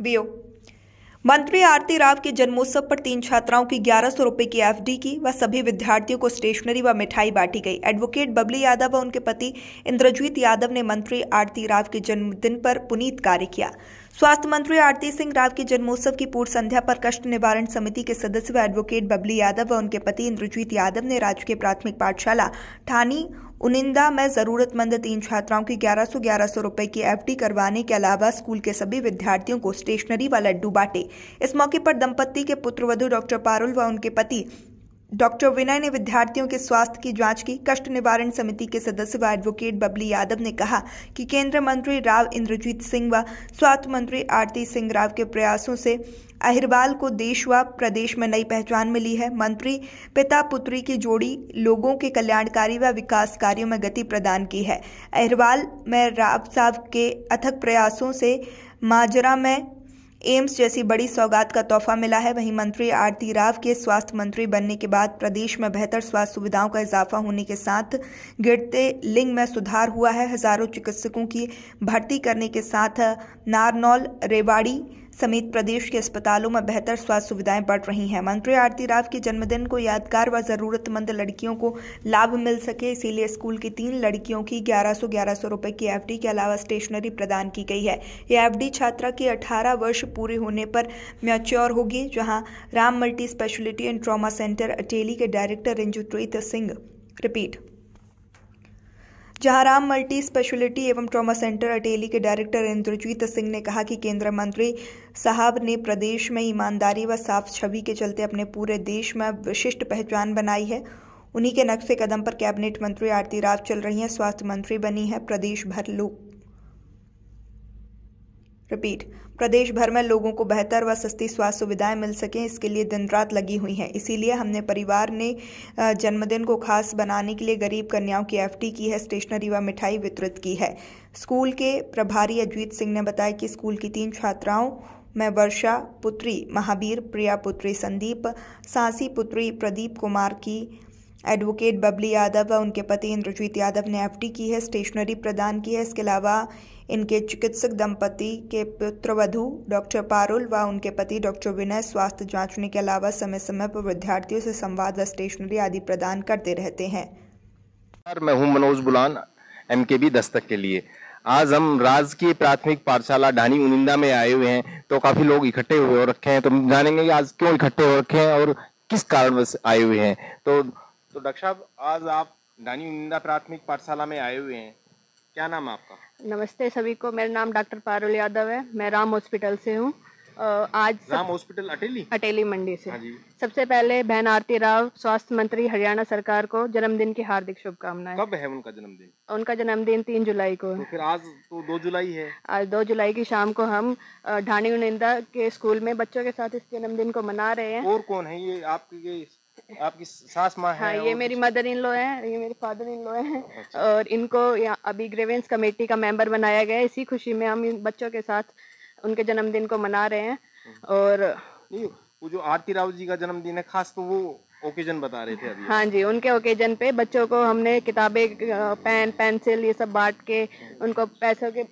BO मंत्री आरती राव के जन्मोत्सव पर 3 छात्राओं की 1100 रुपए की एफडी की व सभी विद्यार्थियों को स्टेशनरी व मिठाई बांटी गई। एडवोकेट बबली यादव व उनके पति इंद्रजीत यादव ने मंत्री आरती राव के जन्मदिन पर पुनीत कार्य किया। स्वास्थ्य मंत्री आरती सिंह राव के जन्मोत्सव की पूर्व संध्या पर कष्ट निवारण समिति के सदस्य व एडवोकेट बबली यादव व उनके पति इंद्रजीत यादव ने राजकीय प्राथमिक पाठशाला ठानी उनिंदा में जरूरतमंद 3 छात्राओं की 1100 रुपए की एफडी करवाने के अलावा स्कूल के सभी विद्यार्थियों को स्टेशनरी व लड्डू बांटे। इस मौके पर दंपत्ति के पुत्रवधू डॉक्टर पारुल व उनके पति डॉक्टर विनय ने विद्यार्थियों के स्वास्थ्य की जांच की। कष्ट निवारण समिति के सदस्य व एडवोकेट बबली यादव ने कहा कि केंद्रीय मंत्री राव इंद्रजीत सिंह व स्वास्थ्य मंत्री आरती सिंह राव के प्रयासों से अहिरवाल को देश व प्रदेश में नई पहचान मिली है। मंत्री पिता पुत्री की जोड़ी लोगों के कल्याणकारी व विकास कार्यों में गति प्रदान की है। अहिरवाल में राव साहब के अथक प्रयासों से माजरा में एम्स जैसी बड़ी सौगात का तोहफा मिला है। वहीं मंत्री आरती राव के स्वास्थ्य मंत्री बनने के बाद प्रदेश में बेहतर स्वास्थ्य सुविधाओं का इजाफा होने के साथ गिरते लिंग में सुधार हुआ है। हजारों चिकित्सकों की भर्ती करने के साथ नारनौल, रेवाड़ी समेत प्रदेश के अस्पतालों में बेहतर स्वास्थ्य सुविधाएं बढ़ रही हैं। मंत्री आरती राव के जन्मदिन को यादगार व जरूरतमंद लड़कियों को लाभ मिल सके, इसीलिए स्कूल की 3 लड़कियों की 1100 रुपए की एफडी के अलावा स्टेशनरी प्रदान की गई है। यह एफडी छात्रा की 18 वर्ष पूरे होने पर मैच्योर होगी। जहां Ram multi speciality and trauma centre Ateli के डायरेक्टर जहां राम मल्टी स्पेशलिटी एवं ट्रॉमा सेंटर अटेली के डायरेक्टर इंद्रजीत सिंह ने कहा कि केंद्रीय मंत्री साहब ने प्रदेश में ईमानदारी व साफ छवि के चलते अपने पूरे देश में विशिष्ट पहचान बनाई है। उन्हीं के नक्शे कदम पर कैबिनेट मंत्री आरती राव चल रही हैं, स्वास्थ्य मंत्री बनी है। प्रदेश भर में लोगों को बेहतर व सस्ती स्वास्थ्य सुविधाएं मिल सकें, इसके लिए दिन रात लगी हुई हैं। इसीलिए हमने परिवार ने जन्मदिन को खास बनाने के लिए गरीब कन्याओं की एफडी की है, स्टेशनरी व मिठाई वितरित की है। स्कूल के प्रभारी अजीत सिंह ने बताया कि स्कूल की 3 छात्राओं में वर्षा पुत्री महावीर, प्रिया पुत्री संदीप, सांसी पुत्री प्रदीप कुमार की एडवोकेट बबली यादव व उनके पति इंद्रजीत यादव ने एफडी की है, स्टेशनरी प्रदान की है। इसके अलावा इनके चिकित्सक दंपति के पुत्रवधू डॉक्टर पारुल व उनके पति डॉक्टर विनय स्वास्थ्य जांचने के अलावा समय समय पर विद्यार्थियों से संवाद व स्टेशनरी आदि प्रदान करते रहते हैं। मैं हूं मनोज बुलान, एमकेबी दस्तक के लिए। आज हम राजकीय प्राथमिक पाठशाला ढानी उनिंदा में आए हुए हैं, तो काफी लोग इकट्ठे हुए हो रखे हैं। तो हम जानेंगे कि आज क्यों इकट्ठे हो रखे हैं और किस कारणवश आए हुए हैं। तो डॉक्टर साहब, आज आप ढानी उनिंदा प्राथमिक पाठशाला में आए हुए हैं, क्या नाम है आपका? नमस्ते सभी को, मेरा नाम डॉक्टर पारुल यादव है। मैं राम हॉस्पिटल से हूँ। आज राम हॉस्पिटल अटेली मंडी से। हाँ जी। सबसे पहले बहन आरती राव स्वास्थ्य मंत्री हरियाणा सरकार को जन्मदिन की हार्दिक शुभकामनाएं। कब है उनका जन्मदिन? उनका जन्मदिन 3 जुलाई को है। तो फिर आज तो 2 जुलाई है। आज 2 जुलाई की शाम को हम ढानी उनिंदा के स्कूल में बच्चों के साथ इस जन्मदिन को मना रहे हैं। और कौन है ये? आपकी सास माँ है? हाँ, ये मेरी मदर इन लॉ है, ये मेरे फादर इन लॉ है। अच्छा। और इनको अभी ग्रीवेंस कमेटी का मेंबर बनाया गया है। इसी खुशी में हम इन बच्चों के साथ उनके जन्मदिन को मना रहे हैं। और वो जो आरती राव जी का जन्मदिन है खास, तो वो ओकेजन बता रहे थे अभी। हाँ जी, उनके ओकेजन पे बच्चों को हमने किताबें, पेन, पेंसिल ये सब बांट के उनको पैसों के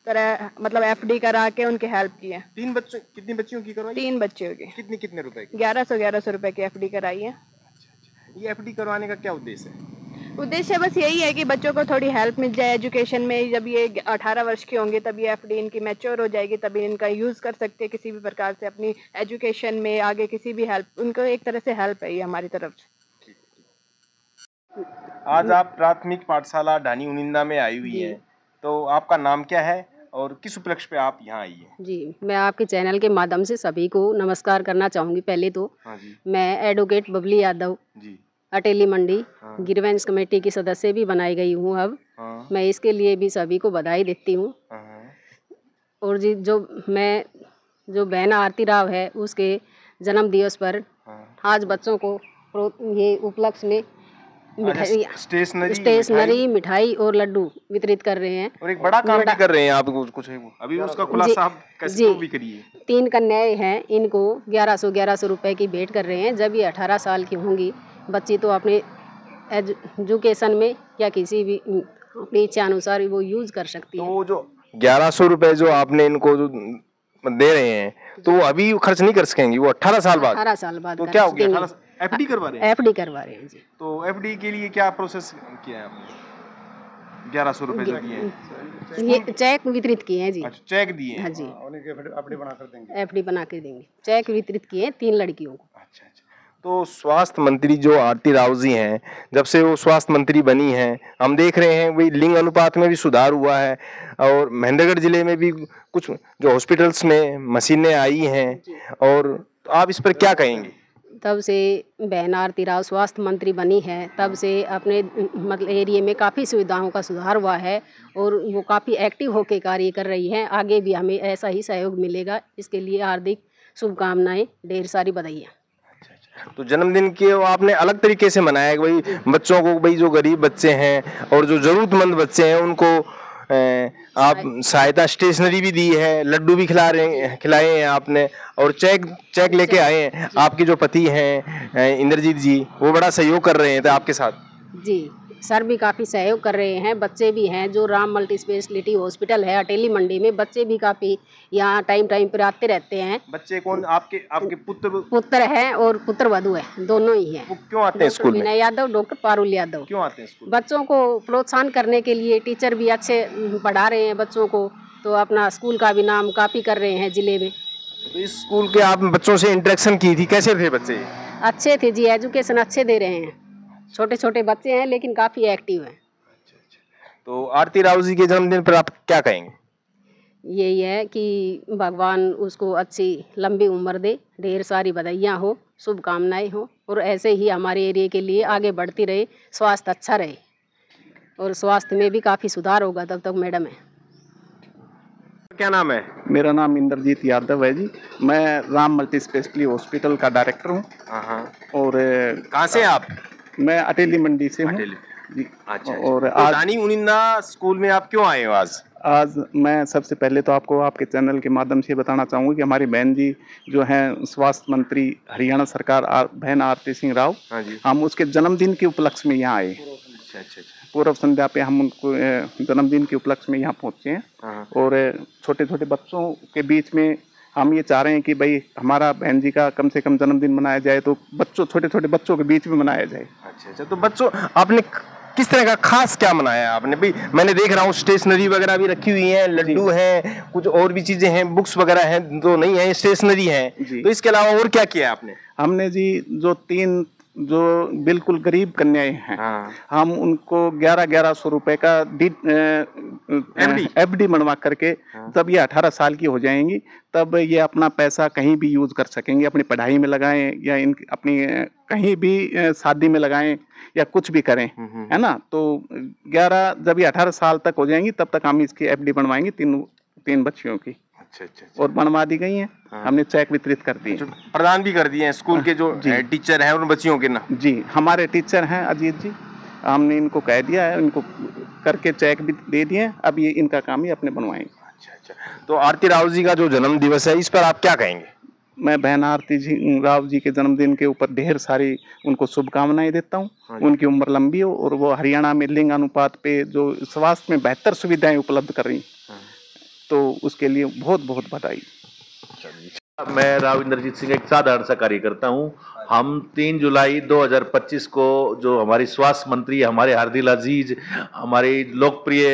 तरह मतलब एफडी करा के उनकी हेल्प की है। 3 बच्चों, कितनी बच्चियों की करवाई? 3 बच्चियों की। कितने रुपए की? 1100 रुपए की एफडी कराई है। अच्छा। ये एफडी करवाने का क्या उद्देश्य है? उद्देश्य बस यही है कि बच्चों को थोड़ी हेल्प मिल जाए एजुकेशन में। जब ये 18 वर्ष के होंगे तब ये एफडी इनकी मैच्योर हो जाएगी, तभी इनका यूज़ कर सकते हैं किसी भी प्रकार से अपनी एजुकेशन में, आगे किसी भी हेल्प। उनको एक तरह से हेल्प है ये हमारी तरफ से। आज आप प्राथमिक पाठशाला ढानी उनिंदा में आई हुई है, तो आपका नाम क्या है और किस उपलक्ष्य पे आप यहाँ आई है? जी, मैं आपके चैनल के माध्यम से सभी को नमस्कार करना चाहूँगी। पहले तो हाँ जी। मैं एडवोकेट बबली यादव जी, अटेली मंडी हाँ। ग्रीवेंस कमेटी की सदस्य भी बनाई गई हूँ अब। हाँ। मैं इसके लिए भी सभी को बधाई देती हूँ। हाँ। और जी जो बहन आरती राव है उसके जन्म दिवस पर आज बच्चों को ये उपलक्ष्य में मिठाई, स्टेशनरी, मिठाई और लड्डू वितरित कर रहे हैं। और एक बड़ा काम भी कर रहे हैं आप कुछ अभी उसका खुलासा आप कैसे भी करिए। 3 कन्याएं हैं, इनको 1100 रुपए की भेंट कर रहे हैं। जब ये 18 साल की होंगी बच्ची तो अपने एजुकेशन में या किसी भी अपनी इच्छा अनुसार वो यूज कर सकती है। तो जो 1100 रुपए जो आपने इनको जो दे रहे हैं तो वो अभी खर्च नहीं कर सकेंगी, वो 18 साल बाद। 18 साल बाद तो क्या हो गया? 18 एफडी करवा रहे हैं? एफडी करवा रहे हैं जी। तो एफडी के लिए क्या प्रोसेस किया है आपने? 1100 रुपए जो दिए हैं, ये चेक वितरित किए हैं जी। अच्छा, चेक दिए हैं? हाँ जी, एफडी बना कर देंगे। एफडी बना के देंगे। चेक वितरित किए हैं 3 लड़कियों को। अच्छा अच्छा। तो स्वास्थ्य मंत्री जो आरती राव जी हैं, जब से वो स्वास्थ्य मंत्री बनी हैं, हम देख रहे हैं वही लिंग अनुपात में भी सुधार हुआ है और महेंद्रगढ़ जिले में भी कुछ जो हॉस्पिटल्स में मशीनें आई हैं। और तो आप इस पर क्या कहेंगे? तब से बहन आरती राव स्वास्थ्य मंत्री बनी है, तब से अपने मतलब एरिया में काफ़ी सुविधाओं का सुधार हुआ है और वो काफ़ी एक्टिव होकर कार्य कर रही हैं। आगे भी हमें ऐसा ही सहयोग मिलेगा, इसके लिए हार्दिक शुभकामनाएं, ढेर सारी बधाइयाँ। तो जन्मदिन के आपने अलग तरीके से मनाया भाई, बच्चों को भाई जो गरीब बच्चे हैं और जो जरूरतमंद बच्चे हैं उनको आप सहायता, स्टेशनरी भी दी है, लड्डू भी खिलाए हैं आपने और चेक लेके आए हैं। आपके जो पति हैं इंद्रजीत जी, वो बड़ा सहयोग कर रहे हैं आपके साथ। जी, सर भी काफ़ी सहयोग कर रहे हैं। बच्चे भी हैं, जो राम मल्टी स्पेशलिटी हॉस्पिटल है अटेली मंडी में, बच्चे भी काफ़ी यहाँ टाइम पर आते रहते हैं। बच्चे कौन? आपके पुत्र है और पुत्र वधू है, दोनों ही हैं। वो क्यों आते हैं स्कूल में? विनय यादव, डॉक्टर पारुल यादव। क्यों आते हैं स्कूल? बच्चों को प्रोत्साहन करने के लिए, टीचर भी अच्छे पढ़ा रहे हैं बच्चों को, तो अपना स्कूल का भी नाम काफ़ी कर रहे हैं जिले में। तो इस स्कूल के आप बच्चों से इंटरेक्शन की थी, कैसे थे बच्चे? अच्छे थे जी, एजुकेशन अच्छे दे रहे हैं। छोटे छोटे बच्चे हैं लेकिन काफ़ी एक्टिव हैं। तो आरती राव जी के जन्मदिन पर आप क्या कहेंगे? यही है कि भगवान उसको अच्छी लंबी उम्र दे, ढेर सारी बधाइयाँ हो, शुभकामनाएं हो और ऐसे ही हमारे एरिया के लिए आगे बढ़ती रहे, स्वास्थ्य अच्छा रहे और स्वास्थ्य में भी काफ़ी सुधार होगा तब तक मैडम है। क्या नाम है? मेरा नाम इंद्रजीत यादव है जी। मैं राम मल्टी स्पेशलिटी हॉस्पिटल का डायरेक्टर हूँ। और कहाँ से आप? मैं अटेली मंडी से हूँ जी। अच्छा। और तो आज दानी उनिंदा स्कूल में आप क्यों आए हो आज? मैं सबसे पहले तो आपको आपके चैनल के माध्यम से बताना चाहूँगा कि हमारी बहन जी जो हैं स्वास्थ्य मंत्री हरियाणा सरकार बहन आरती सिंह राव, हम उसके जन्मदिन के उपलक्ष्य में यहाँ आए। अच्छा। पूर्व संध्या पे हम उनको जन्मदिन के उपलक्ष्य में यहाँ पहुँचे हैं और छोटे छोटे बच्चों के बीच में हम ये चाह रहे हैं कि भाई हमारा बहन जी का कम से कम जन्मदिन मनाया जाए, तो छोटे छोटे बच्चों के बीच में मनाया जाए। अच्छा। तो बच्चों, आपने किस तरह का खास क्या मनाया आपने? भाई मैंने देख रहा हूँ स्टेशनरी वगैरह भी रखी हुई है, लड्डू हैं, कुछ और भी चीजें हैं, बुक्स वगैरह हैं तो नहीं है, स्टेशनरी है। तो इसके अलावा और क्या किया आपने? हमने जी जो 3 जो बिल्कुल गरीब कन्याएं हैं, हम उनको 1100 रुपए का एफडी बनवा करके, तब ये 18 साल की हो जाएंगी, तब ये अपना पैसा कहीं भी यूज कर सकेंगे, अपनी पढ़ाई में लगाएं या अपनी कहीं भी शादी में लगाएं या कुछ भी करें, है ना। तो 11 जब ये 18 साल तक हो जाएंगी तब तक हम इसकी एफडी बनवाएंगे तीन बच्चियों की। अच्छा। और बनवा दी गई हैं। हमने चेक वितरित कर दिए, प्रदान भी कर दिए हैं स्कूल के जो टीचर हैं उन बच्चियों के ना। जी, हमारे टीचर हैं अजीत जी, हमने इनको कह दिया है, इनको करके चेक भी दे दिए। अब ये इनका काम ही अपने बनवाएंगे। अच्छा। तो आरती राव जी का जो जन्म दिवस है, इस पर आप क्या कहेंगे? मैं बहन आरती राव जी के जन्मदिन के ऊपर ढेर सारी उनको शुभकामनाएं देता हूँ। उनकी उम्र लंबी हो और वो हरियाणा में लिंग अनुपात पे जो स्वास्थ्य में बेहतर सुविधाएं उपलब्ध कर रही, तो उसके लिए बहुत बहुत बधाई। मैं राव इंद्रजीत सिंह एक साधारण सा कार्यकर्ता हूँ। हम 3 जुलाई 2025 को जो हमारी स्वास्थ्य मंत्री हमारे हार्दिल अजीज, हमारी लोकप्रिय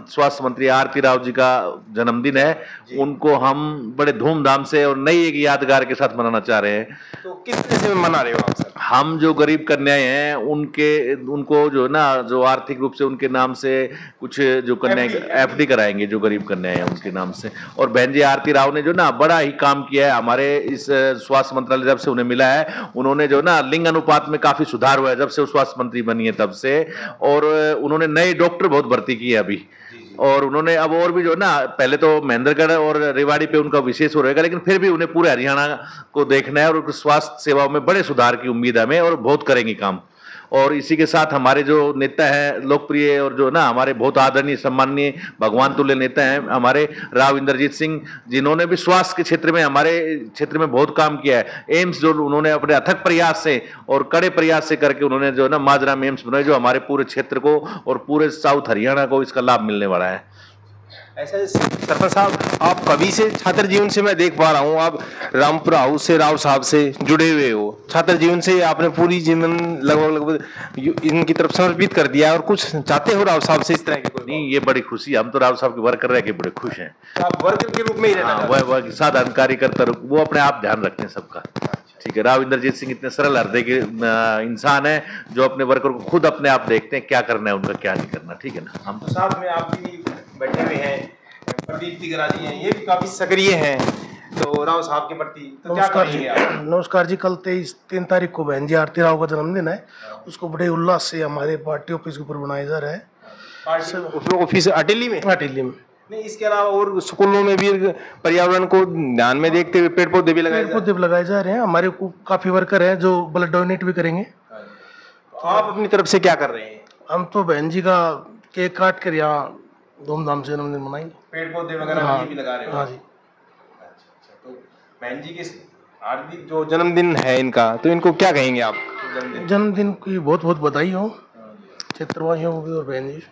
स्वास्थ्य मंत्री आरती राव जी का जन्मदिन है, उनको हम बड़े धूमधाम से और नई एक यादगार के साथ मनाना चाह रहे हैं। तो किस तरह से मना रहे हो आप सर? हम जो गरीब कन्याएं हैं उनको जो ना जो आर्थिक रूप से उनके नाम से कुछ जो कन्याएं एफडी कराएंगे, जो गरीब कन्याएं हैं उनके नाम से। और बहन जी आरती राव ने जो ना बड़ा ही काम किया है हमारे इस स्वास्थ्य मंत्रालय जब से उन्हें मिला है, उन्होंने जो ना लिंग अनुपात में काफी सुधार हुआ है जब से वो स्वास्थ्य मंत्री बनी है तब से। और उन्होंने नए डॉक्टर बहुत भर्ती किए अभी, और उन्होंने अब और भी जो ना, पहले तो महेंद्रगढ़ और रेवाड़ी पे उनका विशेष हो रहेगा, लेकिन फिर भी उन्हें पूरे हरियाणा को देखना है और स्वास्थ्य सेवाओं में बड़े सुधार की उम्मीद है हमें, और बहुत करेंगी काम। और इसी के साथ हमारे जो नेता हैं लोकप्रिय और जो ना हमारे बहुत आदरणीय सम्माननीय भगवान तुल्य नेता हैं हमारे राव इंद्रजीत सिंह, जिन्होंने भी स्वास्थ्य के क्षेत्र में हमारे क्षेत्र में बहुत काम किया है। एम्स जो उन्होंने अपने अथक प्रयास से और कड़े प्रयास से करके उन्होंने जो ना माजरा में एम्स बनाए, जो हमारे पूरे क्षेत्र को और पूरे साउथ हरियाणा को इसका लाभ मिलने वाला है। ऐसे सरपंच साहब, आप कभी से छात्र जीवन से मैं देख पा रहा हूँ, आप रामपुरा हाउस से राव साहब से जुड़े हुए हो। छात्र जीवन से आपने पूरी जीवन लगभग इनकी तरफ समर्पित कर दिया है, और कुछ चाहते हो राव साहब से इस तरह की? नहीं, ये बड़ी खुशी, हम तो राव साहब के वर्कर रह के बड़े खुश हैं। आप वर्कर के रूप में ही रहना? वह साधारण कार्यकर्ता, वो अपने आप ध्यान रखते हैं सबका। ठीक है, राव इंद्रजीत सिंह इतने सरल हृदय के इंसान है जो अपने वर्कर को खुद अपने आप देखते हैं क्या करना है उनका, क्या नहीं करना। ठीक है ना। हम तो साथ में आप भी बैठे हुए हैं, प्रदीप तिगरानी हैं, ये भी काफी सक्रिय हैं तो राव साहब के प्रति, तो क्या कहेंगे आप? नमस्कार जी। कल 3 तारीख को बहन जी आरती राव का जन्मदिन है। उसको बड़े उल्लास से हमारे पार्टी ऑफिस के ऊपर मनाया जा रहा है। ऑफिस अटेली में? अटेली में। नहीं, इसके अलावा और स्कूलों में भी पर्यावरण को ध्यान में देखते हुए पेड़ पौधे भी लगाए जा रहे हैं। हमारे को काफी वर्कर हैं जो ब्लड डोनेट भी करेंगे। तो आप अपनी तरफ से क्या कर रहे हैं? हम तो बहन जी का केक काट कर यहाँ धूमधाम से जन्मदिन मनाएंगे। पेड़ पौधे वगैरह ये भी लगा रहे हो? हाँ जी। तो बहन जी के हार्दिक जो जन्मदिन है इनका, तो इनको क्या कहेंगे आप? जन्मदिन की बहुत बहुत बधाई हो क्षेत्रवासियों को भी और बहन जी।